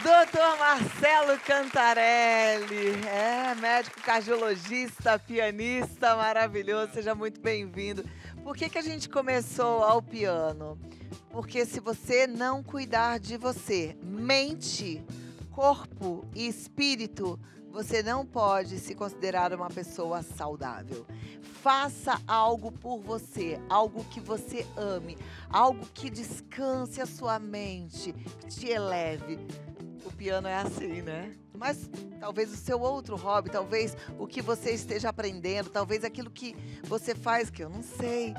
Doutor Marcelo Cantarelli, médico cardiologista, pianista maravilhoso, seja muito bem-vindo. Por que a gente começou ao piano? Porque se você não cuidar de você, mente, corpo e espírito, você não pode se considerar uma pessoa saudável. Faça algo por você, algo que você ame, algo que descanse a sua mente, que te eleve. O piano é assim, né? Mas talvez o seu outro hobby, talvez o que você esteja aprendendo, talvez aquilo que você faz, que eu não sei,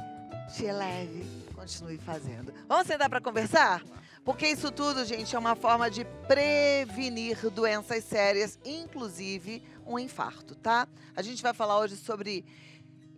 te eleve. Continue fazendo. Vamos sentar para conversar? Porque isso tudo, gente, é uma forma de prevenir doenças sérias, inclusive um infarto, tá? A gente vai falar hoje sobre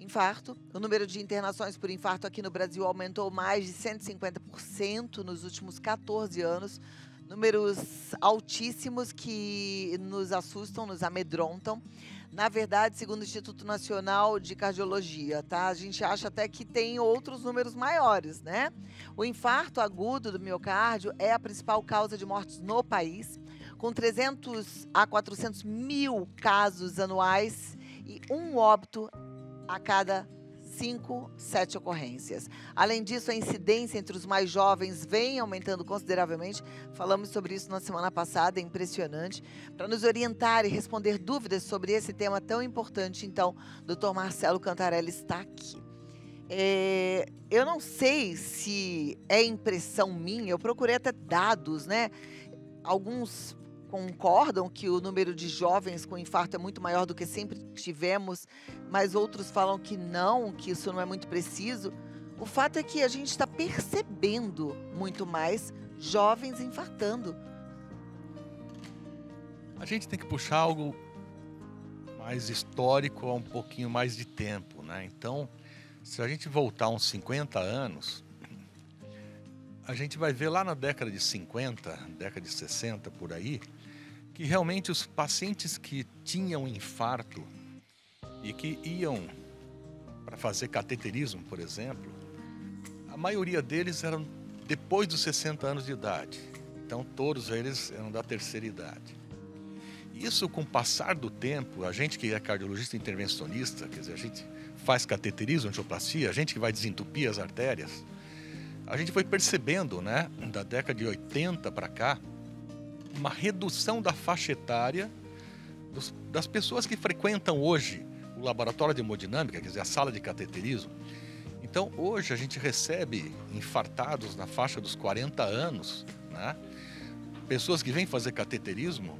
infarto. O número de internações por infarto aqui no Brasil aumentou mais de 150% nos últimos 14 anos. Números altíssimos que nos assustam, nos amedrontam. Na verdade, segundo o Instituto Nacional de Cardiologia, tá? A gente acha até que tem outros números maiores, né? O infarto agudo do miocárdio é a principal causa de mortes no país, com 300 a 400 mil casos anuais e um óbito a cada 5, 7 ocorrências. Além disso, a incidência entre os mais jovens vem aumentando consideravelmente. Falamos sobre isso na semana passada, é impressionante. Para nos orientar e responder dúvidas sobre esse tema tão importante, então, Dr. Marcelo Cantarelli está aqui. Eu não sei se é impressão minha, eu procurei até dados, né? Alguns concordam que o número de jovens com infarto é muito maior do que sempre tivemos, mas outros falam que não, que isso não é muito preciso. O fato é que a gente está percebendo muito mais jovens infartando. A gente tem que puxar algo mais histórico há um pouquinho mais de tempo, né? Então, se a gente voltar uns 50 anos, a gente vai ver lá na década de 50, década de 60, por aí, que realmente os pacientes que tinham infarto e que iam para fazer cateterismo, por exemplo, a maioria deles eram depois dos 60 anos de idade. Então, todos eles eram da terceira idade. Isso, com o passar do tempo, a gente que é cardiologista intervencionista, quer dizer, a gente faz cateterismo, angioplastia, a gente que vai desentupir as artérias, a gente foi percebendo, né, da década de 80 para cá, uma redução da faixa etária das pessoas que frequentam hoje o laboratório de hemodinâmica, quer dizer, a sala de cateterismo. Então, hoje a gente recebe infartados na faixa dos 40 anos, né? Pessoas que vêm fazer cateterismo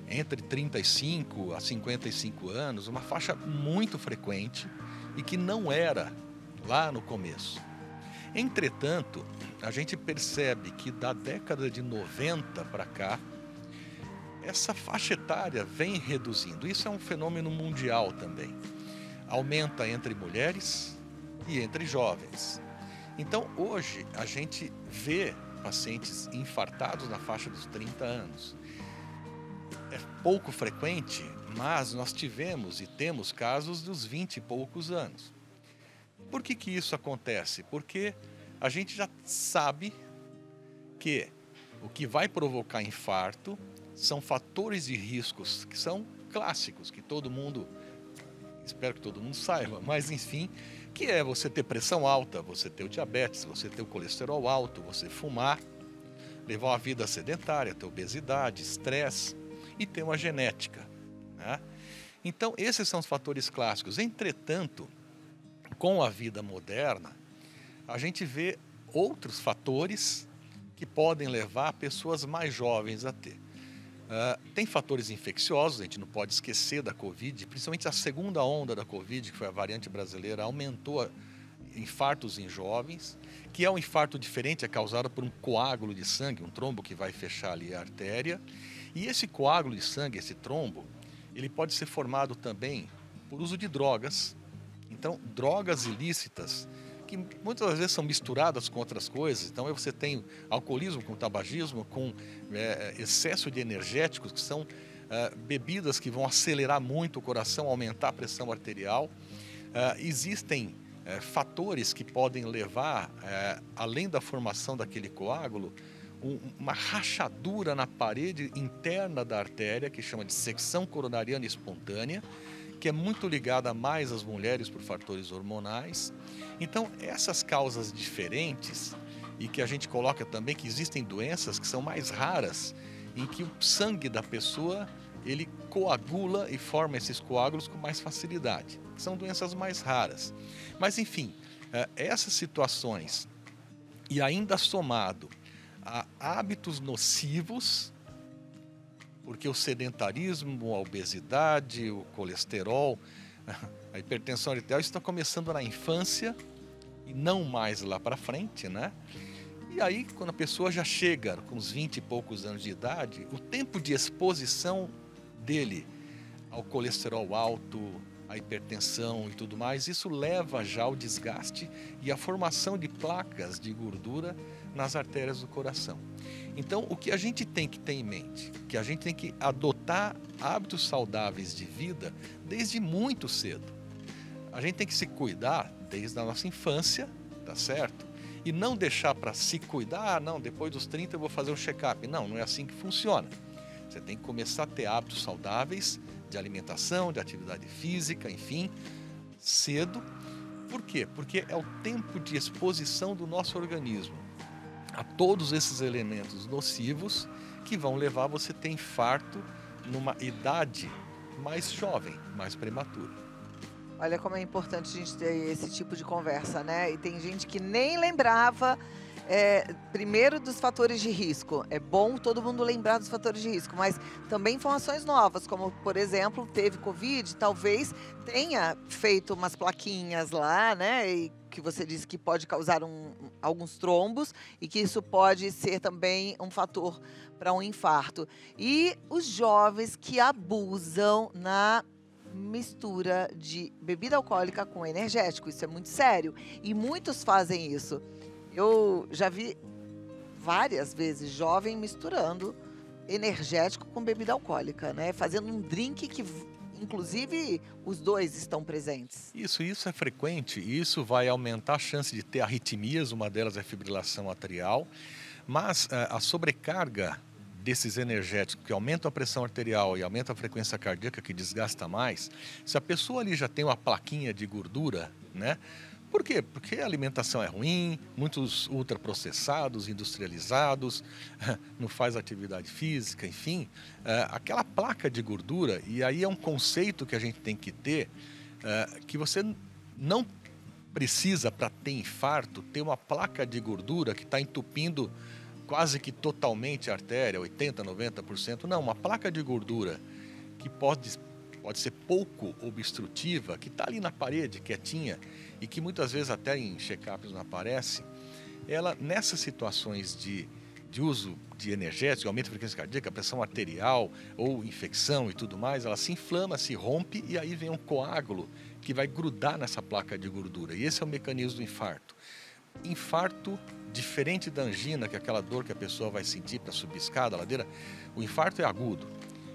entre 35 a 55 anos, uma faixa muito frequente e que não era lá no começo. Entretanto, a gente percebe que da década de 90 para cá, essa faixa etária vem reduzindo. Isso é um fenômeno mundial também. Aumenta entre mulheres e entre jovens. Então, hoje, a gente vê pacientes infartados na faixa dos 30 anos. É pouco frequente, mas nós tivemos e temos casos dos 20 e poucos anos. Por que isso acontece? Porque a gente já sabe que o que vai provocar infarto são fatores de riscos que são clássicos, que todo mundo, espero que todo mundo saiba, mas enfim, que é você ter pressão alta, você ter o diabetes, você ter o colesterol alto, você fumar, levar uma vida sedentária, ter obesidade, estresse e ter uma genética, né? Então, esses são os fatores clássicos. Entretanto, com a vida moderna, a gente vê outros fatores que podem levar pessoas mais jovens a ter. Tem fatores infecciosos, a gente não pode esquecer da Covid, principalmente a segunda onda da Covid, que foi a variante brasileira, aumentou infartos em jovens, que é um infarto diferente, é causado por um coágulo de sangue, um trombo que vai fechar ali a artéria. E esse coágulo de sangue, esse trombo, ele pode ser formado também por uso de drogas. Então, drogas ilícitas, que muitas vezes são misturadas com outras coisas. Então, você tem alcoolismo com tabagismo, com excesso de energéticos, que são bebidas que vão acelerar muito o coração, aumentar a pressão arterial. Existem fatores que podem levar, além da formação daquele coágulo, uma rachadura na parede interna da artéria, que chama de secção coronariana espontânea, que é muito ligada mais às mulheres por fatores hormonais. Então, essas causas diferentes, e que a gente coloca também que existem doenças que são mais raras, em que o sangue da pessoa ele coagula e forma esses coágulos com mais facilidade. São doenças mais raras. Mas, enfim, essas situações, e ainda somado a hábitos nocivos, porque o sedentarismo, a obesidade, o colesterol, a hipertensão arterial estão começando na infância e não mais lá para frente, né? E aí, quando a pessoa já chega com uns 20 e poucos anos de idade, o tempo de exposição dele ao colesterol alto, à hipertensão e tudo mais, isso leva já ao desgaste e à formação de placas de gordura nas artérias do coração. Então, o que a gente tem que ter em mente? Que a gente tem que adotar hábitos saudáveis de vida desde muito cedo. A gente tem que se cuidar desde a nossa infância, tá certo? E não deixar para se cuidar, não, depois dos 30 eu vou fazer um check-up. Não, não é assim que funciona. Você tem que começar a ter hábitos saudáveis de alimentação, de atividade física, enfim, cedo. Por quê? Porque é o tempo de exposição do nosso organismo a todos esses elementos nocivos que vão levar você a ter infarto numa idade mais jovem, mais prematura. Olha como é importante a gente ter esse tipo de conversa, né? E tem gente que nem lembrava, primeiro, dos fatores de risco. É bom todo mundo lembrar dos fatores de risco, mas também informações novas, como, por exemplo, teve Covid, talvez tenha feito umas plaquinhas lá, né? E que você disse que pode causar alguns trombos e que isso pode ser também um fator para um infarto. E os jovens que abusam na mistura de bebida alcoólica com energético, isso é muito sério. E muitos fazem isso. Eu já vi várias vezes jovem misturando energético com bebida alcoólica, né? Fazendo um drink que, inclusive, os dois estão presentes. Isso é frequente e isso vai aumentar a chance de ter arritmias, uma delas é fibrilação atrial, mas a sobrecarga desses energéticos que aumentam a pressão arterial e aumentam a frequência cardíaca, que desgasta mais, se a pessoa ali já tem uma plaquinha de gordura, né? Por quê? Porque a alimentação é ruim, muitos ultraprocessados, industrializados, não faz atividade física, enfim, aquela placa de gordura, e aí é um conceito que a gente tem que ter, que você não precisa, para ter infarto, ter uma placa de gordura que está entupindo quase que totalmente a artéria, 80%, 90%. Não, uma placa de gordura que pode ser pouco obstrutiva, que está ali na parede, quietinha, e que muitas vezes até em check-ups não aparece, ela, nessas situações de uso de energético, aumento da frequência cardíaca, pressão arterial ou infecção e tudo mais, ela se inflama, se rompe e aí vem um coágulo que vai grudar nessa placa de gordura. E esse é o mecanismo do infarto. Infarto, diferente da angina, que é aquela dor que a pessoa vai sentir para subir escada, ladeira, o infarto é agudo.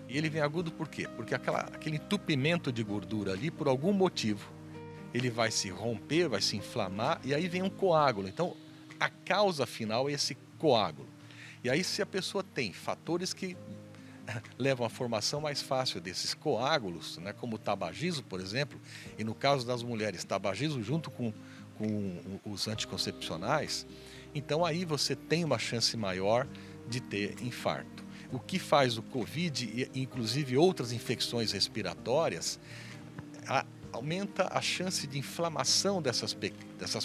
E ele vem agudo por quê? Porque aquele entupimento de gordura ali, por algum motivo, ele vai se romper, vai se inflamar e aí vem um coágulo. Então, a causa final é esse coágulo. E aí, se a pessoa tem fatores que levam à formação mais fácil desses coágulos, né, como o tabagismo, por exemplo, e no caso das mulheres, tabagismo junto com os anticoncepcionais, então aí você tem uma chance maior de ter infarto. O que faz o Covid e inclusive outras infecções respiratórias, aumenta a chance de inflamação dessas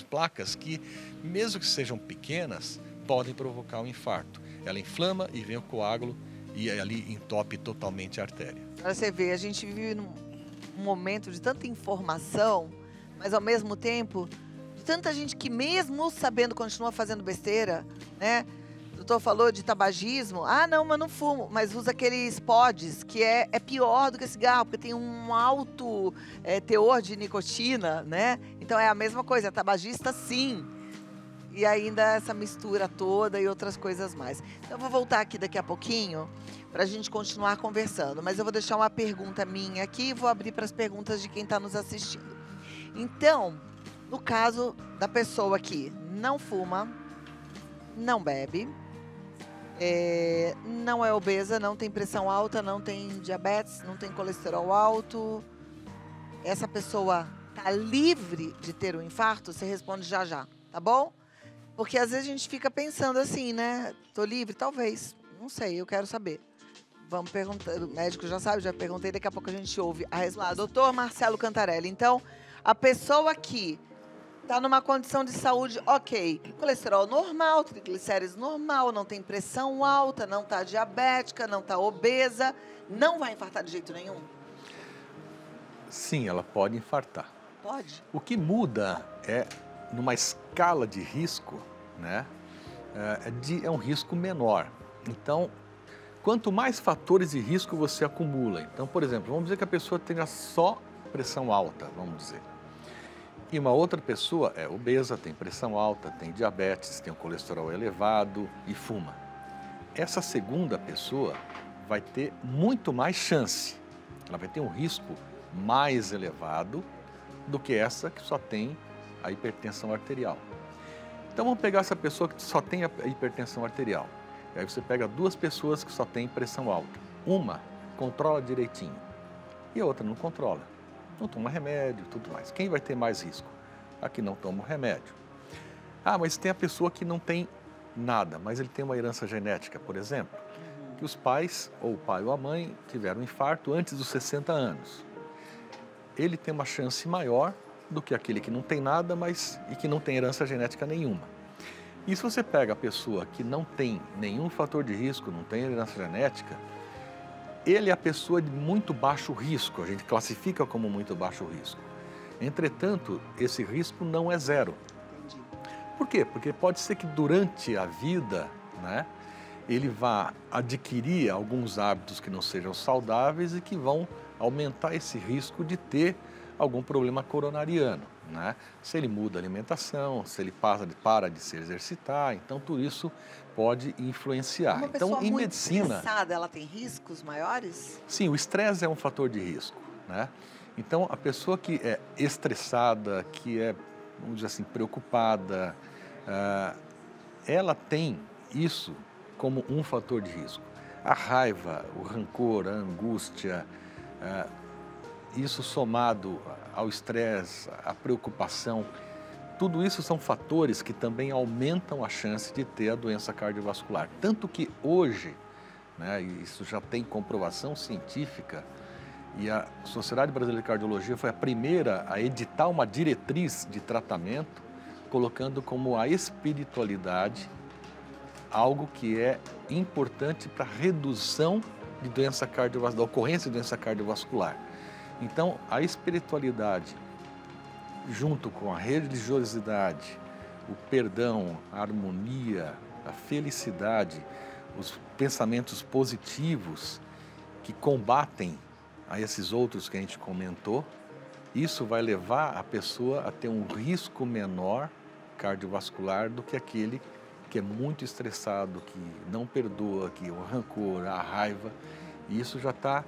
placas que, mesmo que sejam pequenas, podem provocar um infarto. Ela inflama e vem o coágulo e ali entope totalmente a artéria. Para você ver, a gente vive num momento de tanta informação, mas ao mesmo tempo de tanta gente que, mesmo sabendo, continua fazendo besteira, né? O doutor falou de tabagismo. Ah, não, mas não fumo. Mas usa aqueles pods, que é pior do que cigarro, porque tem um alto teor de nicotina, né? Então é a mesma coisa, é tabagista sim. E ainda essa mistura toda e outras coisas mais. Então eu vou voltar aqui daqui a pouquinho para a gente continuar conversando. Mas eu vou deixar uma pergunta minha aqui e vou abrir para as perguntas de quem está nos assistindo. Então, no caso da pessoa que não fuma, não bebe, não é obesa, não tem pressão alta, não tem diabetes, não tem colesterol alto. Essa pessoa tá livre de ter um infarto? Você responde já já, tá bom? Porque às vezes a gente fica pensando assim, né? Tô livre? Talvez. Não sei, eu quero saber. Vamos perguntar. O médico já sabe, já perguntei, daqui a pouco a gente ouve a resposta. Doutor Marcelo Cantarelli. Então, a pessoa que está numa condição de saúde ok, colesterol normal, triglicérides normal, não tem pressão alta, não está diabética, não está obesa, não vai infartar de jeito nenhum? Sim, ela pode infartar. Pode. O que muda é, numa escala de risco, né, é um risco menor. Então, quanto mais fatores de risco você acumula. Então, por exemplo, vamos dizer que a pessoa tenha só pressão alta, vamos dizer. E uma outra pessoa é obesa, tem pressão alta, tem diabetes, tem um colesterol elevado e fuma. Essa segunda pessoa vai ter muito mais chance. Ela vai ter um risco mais elevado do que essa que só tem a hipertensão arterial. Então vamos pegar essa pessoa que só tem a hipertensão arterial. E aí você pega duas pessoas que só têm pressão alta. Uma controla direitinho e a outra não controla. Não toma remédio, tudo mais. Quem vai ter mais risco? A que não toma o remédio. Ah, mas tem a pessoa que não tem nada, mas ele tem uma herança genética, por exemplo, que os pais, ou o pai ou a mãe, tiveram um infarto antes dos 60 anos. Ele tem uma chance maior do que aquele que não tem nada, e que não tem herança genética nenhuma. E se você pega a pessoa que não tem nenhum fator de risco, não tem herança genética, ele é a pessoa de muito baixo risco, a gente classifica como muito baixo risco. Entretanto, esse risco não é zero. Entendi. Por quê? Porque pode ser que durante a vida, né, ele vá adquirir alguns hábitos que não sejam saudáveis e que vão aumentar esse risco de ter algum problema coronariano, né? Se ele muda a alimentação, se ele para de se exercitar, então tudo isso pode influenciar. Uma Então, pessoa em muito medicina, estressada, ela tem riscos maiores? sim, o estresse é um fator de risco, né? Então, a pessoa que é estressada, que é, vamos dizer assim, preocupada, ela tem isso como um fator de risco. A raiva, o rancor, a angústia, isso somado ao estresse, à preocupação, tudo isso são fatores que também aumentam a chance de ter a doença cardiovascular. Tanto que hoje, né, isso já tem comprovação científica, e a Sociedade Brasileira de Cardiologia foi a primeira a editar uma diretriz de tratamento, colocando como a espiritualidade algo que é importante para a redução de doença cardiovascular, da ocorrência de doença cardiovascular. Então, a espiritualidade, junto com a religiosidade, o perdão, a harmonia, a felicidade, os pensamentos positivos que combatem a esses outros que a gente comentou, isso vai levar a pessoa a ter um risco menor cardiovascular do que aquele que é muito estressado, que não perdoa, que o rancor, a raiva, e isso já está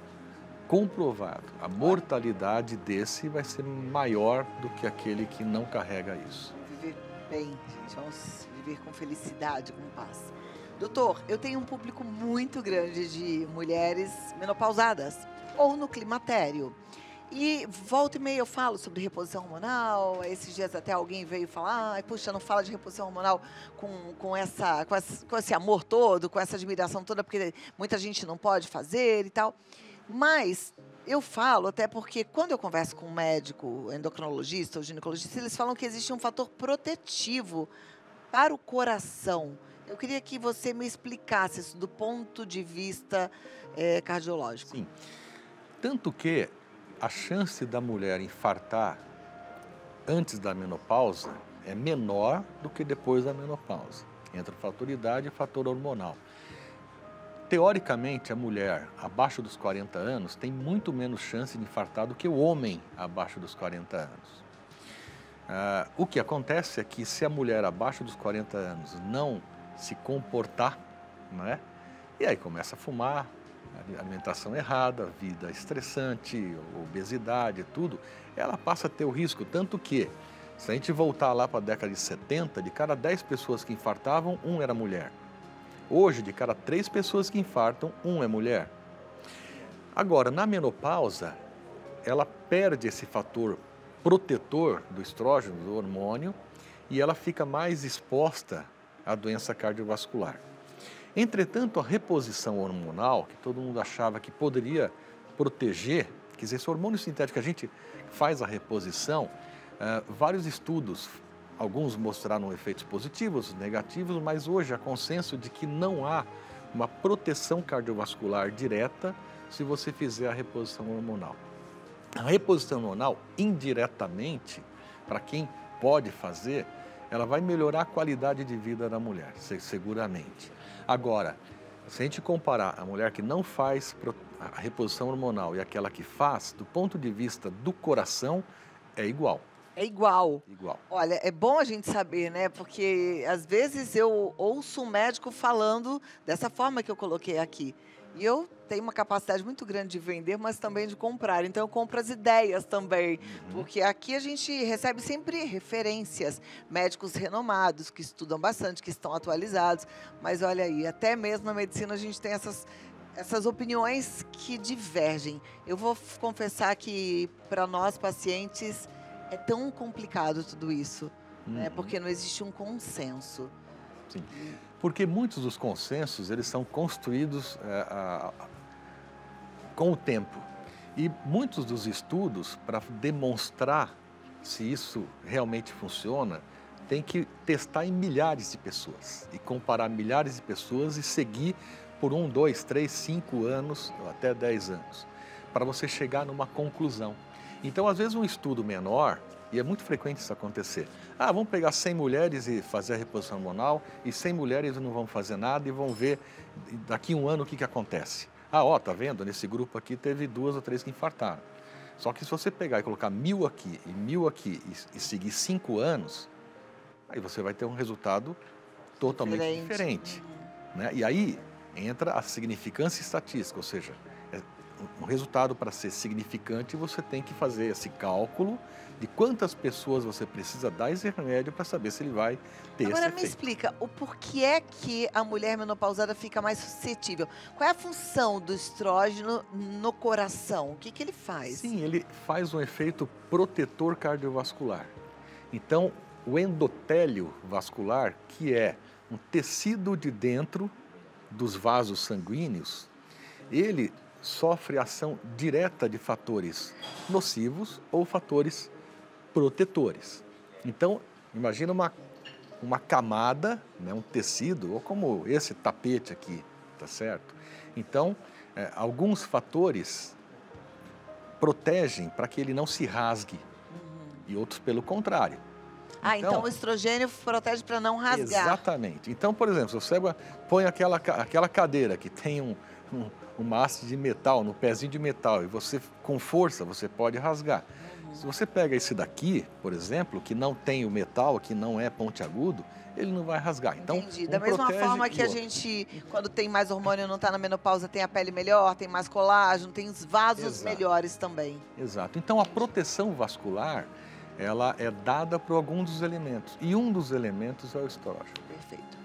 comprovado. A mortalidade desse vai ser maior do que aquele que não carrega isso. Viver bem, gente, vamos viver com felicidade, com paz. Doutor, eu tenho um público muito grande de mulheres menopausadas ou no climatério. E volta e meia eu falo sobre reposição hormonal. Esses dias até alguém veio falar, ai, puxa, não fala de reposição hormonal com esse amor todo, com essa admiração toda, porque muita gente não pode fazer e tal. Mas eu falo até porque quando eu converso com um médico, endocrinologista ou ginecologista, eles falam que existe um fator protetivo para o coração. Eu queria que você me explicasse isso do ponto de vista cardiológico. Sim. Tanto que a chance da mulher infartar antes da menopausa é menor do que depois da menopausa, entre o fator idade e o fator hormonal. Teoricamente, a mulher abaixo dos 40 anos tem muito menos chance de infartar do que o homem abaixo dos 40 anos. O que acontece é que se a mulher abaixo dos 40 anos não se comportar, né, e aí começa a fumar, alimentação errada, vida estressante, obesidade, tudo, ela passa a ter o risco. Tanto que, se a gente voltar lá para a década de 70, de cada 10 pessoas que infartavam, 1 era mulher. Hoje, de cada 3 pessoas que infartam, 1 é mulher. Agora, na menopausa, ela perde esse fator protetor do estrógeno, do hormônio, e ela fica mais exposta à doença cardiovascular. Entretanto, a reposição hormonal, que todo mundo achava que poderia proteger, quer dizer, esse hormônio sintético que a gente faz a reposição, vários estudos, alguns mostraram efeitos positivos, negativos, mas hoje há consenso de que não há uma proteção cardiovascular direta se você fizer a reposição hormonal. A reposição hormonal, indiretamente, para quem pode fazer, ela vai melhorar a qualidade de vida da mulher, seguramente. Agora, se a gente comparar a mulher que não faz a reposição hormonal e aquela que faz, do ponto de vista do coração, é igual. É igual. Igual. Olha, é bom a gente saber, né? Porque às vezes eu ouço um médico falando dessa forma que eu coloquei aqui. E eu tenho uma capacidade muito grande de vender, mas também de comprar. Então eu compro as ideias também. Porque aqui a gente recebe sempre referências, médicos renomados, que estudam bastante, que estão atualizados. Mas olha aí, até mesmo na medicina a gente tem essas opiniões que divergem. Eu vou confessar que para nós pacientes é tão complicado tudo isso, né? Porque não existe um consenso. Sim. Porque muitos dos consensos, eles são construídos com o tempo. E muitos dos estudos, para demonstrar se isso realmente funciona, tem que testar em milhares de pessoas. E comparar milhares de pessoas e seguir por 1, 2, 3, 5 anos, até 10 anos, para você chegar numa conclusão. Então, às vezes, um estudo menor, e é muito frequente isso acontecer, vamos pegar 100 mulheres e fazer a reposição hormonal, e 100 mulheres não vão fazer nada e vão ver daqui a um ano o que acontece. Tá vendo? Nesse grupo aqui teve 2 ou 3 que infartaram. Só que se você pegar e colocar 1000 aqui e 1000 aqui e seguir 5 anos, aí você vai ter um resultado totalmente diferente. Né? E aí entra a significância estatística, ou seja, um resultado para ser significante, você tem que fazer esse cálculo de quantas pessoas você precisa dar esse remédio para saber se ele vai ter esse efeito. Agora me explica, o porquê que a mulher menopausada fica mais suscetível? Qual é a função do estrógeno no coração? O que ele faz? Sim, ele faz um efeito protetor cardiovascular. Então, o endotélio vascular, que é um tecido de dentro dos vasos sanguíneos, ele sofre ação direta de fatores nocivos ou fatores protetores. Então, imagina uma camada, né, um tecido, ou como esse tapete aqui, tá certo? Então, alguns fatores protegem para que ele não se rasgue, e outros pelo contrário. Então o estrogênio protege para não rasgar. Exatamente. Então, por exemplo, se você põe aquela cadeira que tem uma haste de metal, no pezinho de metal, e você, com força, você pode rasgar. Se você pega esse daqui, por exemplo, que não tem o metal, que não é pontiagudo, ele não vai rasgar. Então, entendi. Da mesma forma que a gente, quando tem mais hormônio, não está na menopausa, tem a pele melhor, tem mais colágeno, tem os vasos melhores também. Exato. Então, a proteção vascular, ela é dada por alguns dos elementos. E um dos elementos é o estrógeno. Perfeito.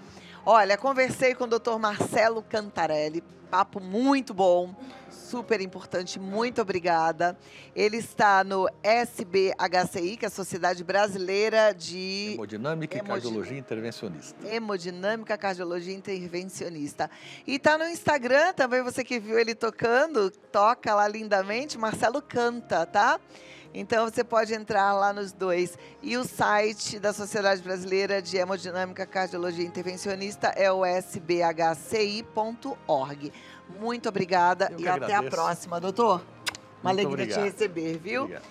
Olha, conversei com o Dr. Marcelo Cantarelli, papo muito bom, super importante, muito obrigada. Ele está no SBHCI, que é a Sociedade Brasileira de Hemodinâmica e Cardiologia Intervencionista. Hemodinâmica, Cardiologia Intervencionista. E está no Instagram também, você que viu ele tocando, toca lá lindamente, Marcelo Canta, tá? Então, você pode entrar lá nos dois. E o site da Sociedade Brasileira de Hemodinâmica, Cardiologia Intervencionista é o sbhci.org. Muito obrigada e até a próxima, doutor. Uma alegria te receber, viu? Obrigado.